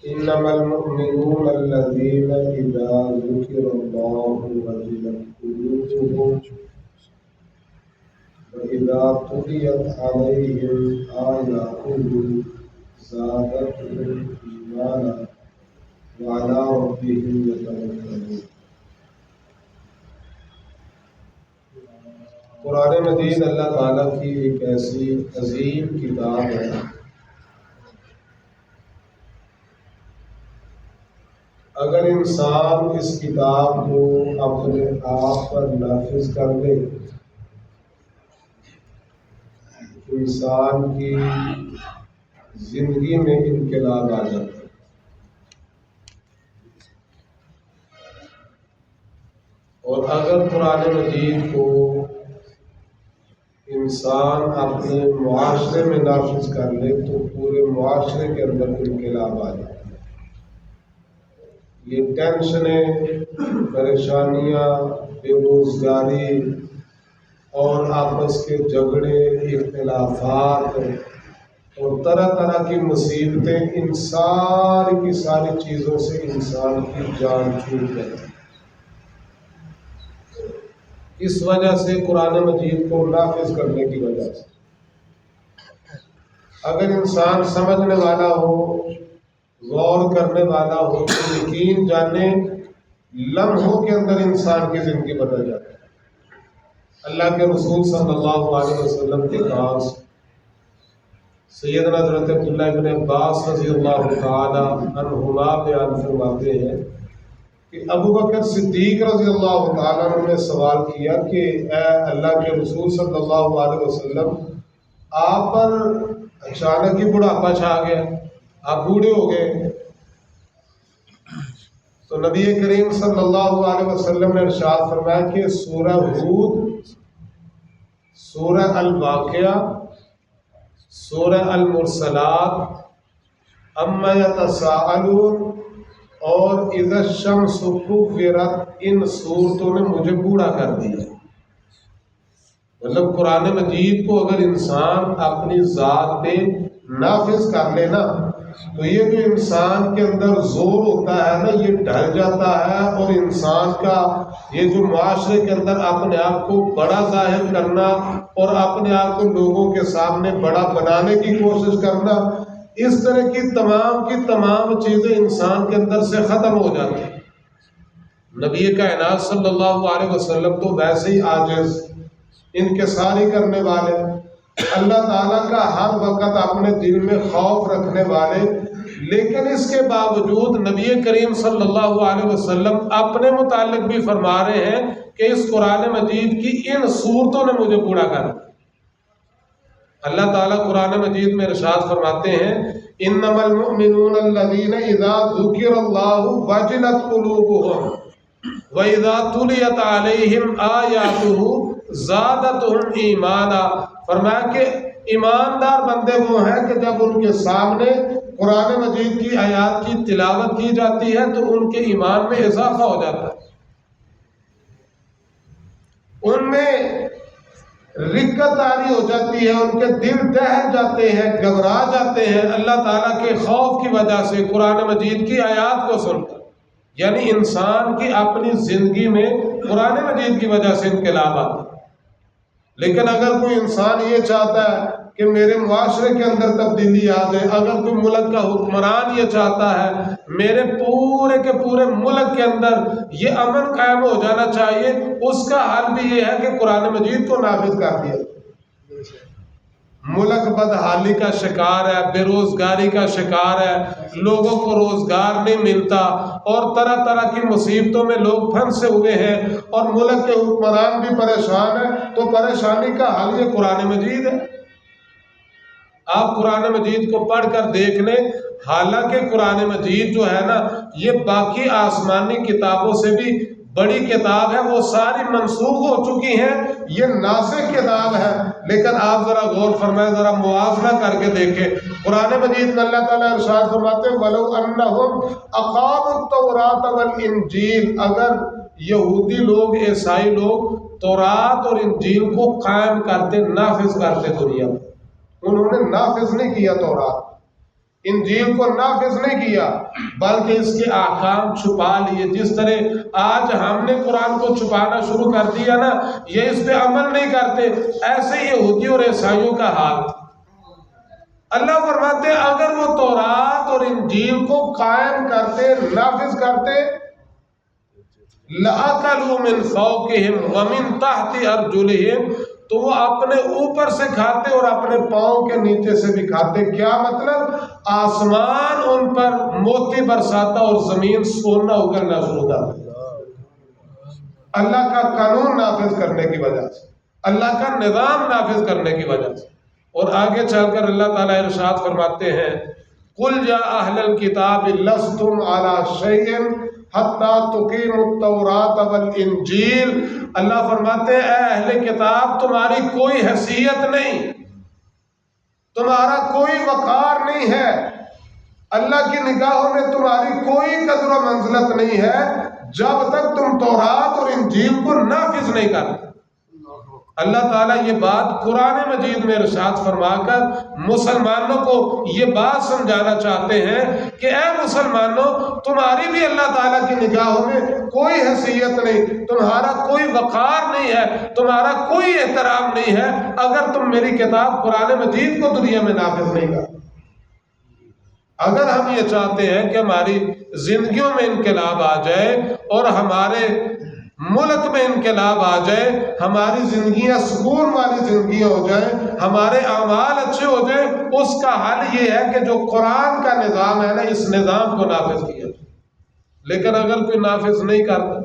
إنما المؤمنون الذين إذا ذكر الله وجلت قلوبهم وإذا تليت عليهم آياته زادتهم إيمانا وعلى ربهم يتوكلون۔ قرآن مجید اللہ تعالیٰ کی ایک ایسی عظیم کتاب ہے اگر انسان اس کتاب کو اپنے آپ پر نافذ کر لے تو انسان کی زندگی میں انقلاب آ جاتا ہے۔ اور اگر قرآن مجید کو انسان اپنے معاشرے میں نافذ کر لے تو پورے معاشرے کے اندر انقلاب آ جاتا ہے۔ یہ ٹینشنیں، پریشانیاں، بے روزگاری اور آپس کے جھگڑے، اختلافات اور طرح طرح کی مصیبتیں، ان ساری کی ساری چیزوں سے انسان کی جان چھوٹ جاتی ہے۔ اس وجہ سے قرآن مجید کو نافذ کرنے کی وجہ سے اگر انسان سمجھنے والا ہو، غور کرنے والا ہو تو یقین جانے لمحوں کے اندر انسان کی زندگی بدل جاتی ہے۔ اللہ کے رسول صلی اللہ علیہ وسلم کے پاس سیدنا حضرت عبداللہ بن عباس رضی اللہ تعالی عنہما بیان فرماتے ہیں کہ ابو بکر صدیق رضی اللہ تعالیٰ عنہ نے سوال کیا کہ اے اللہ کے رسول صلی اللہ علیہ وسلم، آپ پر اچانک ہی بڑھاپا چھا گیا، آپ بوڑھے ہو گئے، تو نبی کریم صلی اللہ علیہ وسلم نے ارشاد فرمایا کہ سورہ ہود، سورہ الواقعہ، سورہ المرسلات، اما یتساءلون اور اذا الشمس کورت، ان صورتوں نے مجھے بوڑھا کر دیا۔ مطلب قرآن مجید کو اگر انسان اپنی ذات پہ نافذ کر لے نا تو یہ جو انسان کے اندر زور ہوتا ہے نا یہ ڈھل جاتا ہے، اور انسان کا یہ جو معاشرے کے اندر اپنے آپ کو بڑا ظاہر کرنا اور اپنے آپ کو لوگوں کے سامنے بڑا بنانے کی کوشش کرنا، اس طرح کی تمام چیزیں انسان کے اندر سے ختم ہو جاتی ہیں۔ نبی کائنات صلی اللہ علیہ وسلم تو ویسے ہی عاجز، انکساری کرنے والے، اللہ تعالیٰ کا ہر وقت اپنے دل میں خوف رکھنے والے، لیکن اس کے باوجود نبی کریم صلی اللہ علیہ وسلم اپنے متعلق بھی فرما رہے ہیں کہ اس قرآن مجید کی ان صورتوں نے مجھے بوڑھا کر دیا۔ اللہ تعالیٰ قرآن مجید میں ارشاد فرماتے ہیں انما المؤمنون الذین اذا ذکر اللہ وجلت قلوبهم وَإِذَا تُلِيَتْ عَلَيْهِمْ آيَاتُهُ زَادَتْهُمْ ایمانا، فرمایا کہ ایماندار بندے وہ ہیں کہ جب ان کے سامنے قرآن مجید کی آیات کی تلاوت کی جاتی ہے تو ان کے ایمان میں اضافہ ہو جاتا ہے، ان میں رکت طاری ہو جاتی ہے، ان کے دل دہل جاتے ہیں، گھبرا جاتے ہیں اللہ تعالیٰ کے خوف کی وجہ سے قرآن مجید کی آیات کو سن کر۔ یعنی انسان کی اپنی زندگی میں قرآن مجید کی وجہ سے انقلاب آتا ہے۔ لیکن اگر کوئی انسان یہ چاہتا ہے کہ میرے معاشرے کے اندر تبدیلی آ جائے، اگر کوئی ملک کا حکمران یہ چاہتا ہے میرے پورے کے پورے ملک کے اندر یہ امن قائم ہو جانا چاہیے، اس کا حل بھی یہ ہے کہ قرآن مجید کو نافذ کر دیا۔ ملک بدحالی کا شکار ہے، بے روزگاری کا شکار ہے، لوگوں کو روزگار نہیں ملتا اور طرح طرح کی مصیبتوں میں لوگ پھنسے ہوئے ہیں اور ملک کے حکمران بھی پریشان ہیں، تو پریشانی کا حل یہ قرآن مجید ہے۔ آپ قرآن مجید کو پڑھ کر دیکھ لیں، حالانکہ قرآن مجید جو ہے نا یہ باقی آسمانی کتابوں سے بھی بڑی کتاب ہے، وہ ساری منسوخ ہو چکی ہیں، یہ ناسخ کتاب ہے، لیکن آپ ذرا غور فرمائیں، ذرا موازنہ کر کے دیکھیں۔ قرآن مجید میں اللہ تعالیٰ ارشاد فرماتے ہیں وَلَوْ أَنَّهُمْ أَقَامُوا التَّوْرَاةَ وَالْإِنْجِيلَ، اگر یہودی لوگ، عیسائی لوگ تورات اور انجیل کو قائم کرتے، نافذ کرتے دنیا میں، انہوں نے نافذ نہیں کیا تورات، انجیل کو نافذ نہیں کیا بلکہ اس کے احکام چھپا لیے. جس طرح آج ہم نے قرآن کو چھپانا شروع کر دیا نا، یہ اس پہ عمل نہیں کرتے، ایسے ہی یہودیوں اور عیسائیوں کا حال. اللہ فرماتے ہیں اگر وہ تورات اور انجیل کو قائم کرتے، نافذ کرتے، لَأَكَلُوا مِنْ فَوْقِهِمْ وَمِنْ تَحْتِ أَرْجُلِهِمْ، تو وہ اپنے اوپر سے کھاتے اور اپنے پاؤں کے نیچے سے بھی کھاتے. کیا مطلب؟ آسمان ان پر موتی برساتا اور زمین سونا اگلنا شروع کر دیتا. اللہ کا قانون نافذ کرنے کی وجہ سے، اللہ کا نظام نافذ کرنے کی وجہ سے. اور آگے چل کر اللہ تعالیٰ ارشاد فرماتے ہیں قُلْ يَا أَهْلَ الْكِتَابِ لَسْتُمْ عَلَى شَيْءٍ حَتَّى تُقِيمُوا التَّوْرَاةَ وَالْإِنْجِيلَ. اللہ فرماتے ہیں اے اہل کتاب، تمہاری کوئی حیثیت نہیں، تمہارا کوئی وقار نہیں ہے، اللہ کی نگاہوں میں تمہاری کوئی قدر و منزلت نہیں ہے جب تک تم تورات اور انجیل کو نافذ نہیں کرتے. اللہ تعالیٰ یہ بات قرآن مجید میں ارشاد فرما کر مسلمانوں کو یہ بات سمجھانا چاہتے ہیں کہ اے مسلمانوں، تمہاری بھی اللہ تعالیٰ کی نگاہوں میں کوئی حیثیت نہیں، تمہارا کوئی وقار نہیں ہے، تمہارا کوئی احترام نہیں ہے اگر تم میری کتاب قرآن مجید کو دنیا میں نافذ نہیں کرتے. اگر ہم یہ چاہتے ہیں کہ ہماری زندگیوں میں انقلاب آ جائے اور ہمارے ملک میں انقلاب آ جائے، ہماری زندگیاں سکون والی زندگیاں ہو جائیں، ہمارے اعمال اچھے ہو جائیں، اس کا حل یہ ہے کہ جو قرآن کا نظام ہے نا، اس نظام کو نافذ کیا جائے. لیکن اگر کوئی نافذ نہیں کرتا،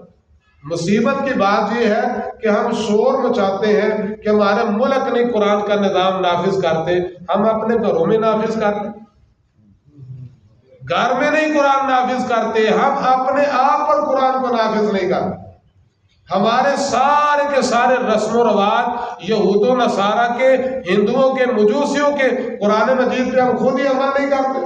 مصیبت کی بات یہ ہے کہ ہم شور مچاتے ہیں کہ ہمارے ملک نہیں قرآن کا نظام نافذ کرتے، ہم اپنے گھروں میں نافذ کرتے، گھر میں نہیں قرآن نافذ کرتے، ہم اپنے آپ پر قرآن کو نافذ نہیں کرتے. ہمارے سارے کے سارے رسم و رواج یہود و نصارہ کے، ہندوؤں کے، مجوسیوں کے، قرآن مجید پہ ہم خود ہی عمل نہیں کرتے.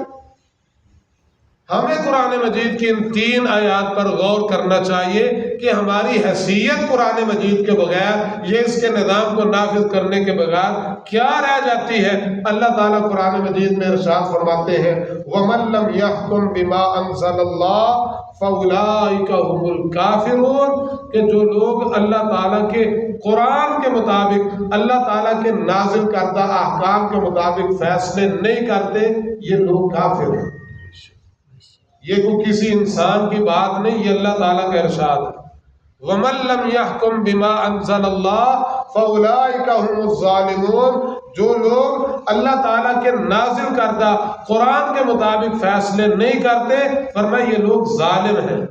ہمیں قرآن مجید کی ان 3 آیات پر غور کرنا چاہیے کہ ہماری حیثیت قرآن مجید کے بغیر، یہ اس کے نظام کو نافذ کرنے کے بغیر کیا رہ جاتی ہے. اللہ تعالیٰ قرآن مجید میں ارشاد فرماتے ہیں وَمَن لَّمْ يَحْكُم بِمَا أَنزَلَ اللَّهُ فَأُولَٰئِكَ هُمُ الْكَافِرُونَ، کہ جو لوگ اللہ تعالیٰ کے قرآن کے مطابق، اللہ تعالیٰ کے نازل کردہ احکام کے مطابق فیصلے نہیں کرتے، یہ لوگ کافر ہیں. یہ کوئی کسی انسان کی بات نہیں، یہ اللہ تعالیٰ کا ارشاد ہے. وَمَن لَّمْ يَحْكُم بِمَا أَنزَلَ اللَّهُ فَأُولَٰئِكَ هُمُ الظَّالِمُونَ، جو لوگ اللہ تعالیٰ کے نازل کردہ قرآن کے مطابق فیصلے نہیں کرتے، فرمایا یہ لوگ ظالم ہیں.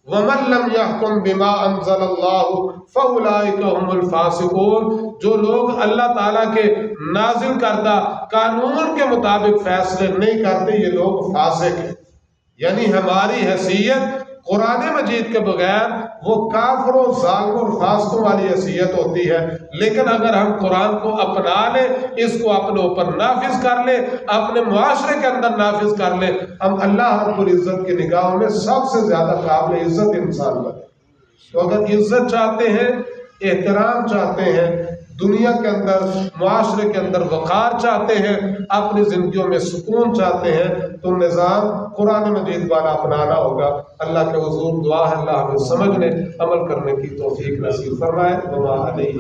وَمَن لَّمْ يَحْكُم بِمَا أَنزَلَ اللَّهُ فَأُولَٰئِكَ هُمُ الْفَاسِقُونَ، جو لوگ اللہ تعالیٰ کے نازل کردہ قانون کے مطابق فیصلے نہیں کرتے، یہ لوگ فاسق ہیں. یعنی ہماری حیثیت قرآن مجید کے بغیر وہ کافروں، ظالموں اور فاسقوں والی حیثیت ہوتی ہے. لیکن اگر ہم قرآن کو اپنا لیں، اس کو اپنے اوپر نافذ کر لیں، اپنے معاشرے کے اندر نافذ کر لیں، ہم اللہ رب العزت کی نگاہوں میں سب سے زیادہ قابل عزت انسان بنے. تو اگر عزت چاہتے ہیں، احترام چاہتے ہیں، دنیا کے اندر، معاشرے کے اندر وقار چاہتے ہیں، اپنی زندگیوں میں سکون چاہتے ہیں، تو نظام قرآن مجید والا اپنانا ہوگا. اللہ کے حضور دعا ہے اللہ ہمیں سمجھنے، عمل کرنے کی توفیق نصیب فرمائے. وما علیہ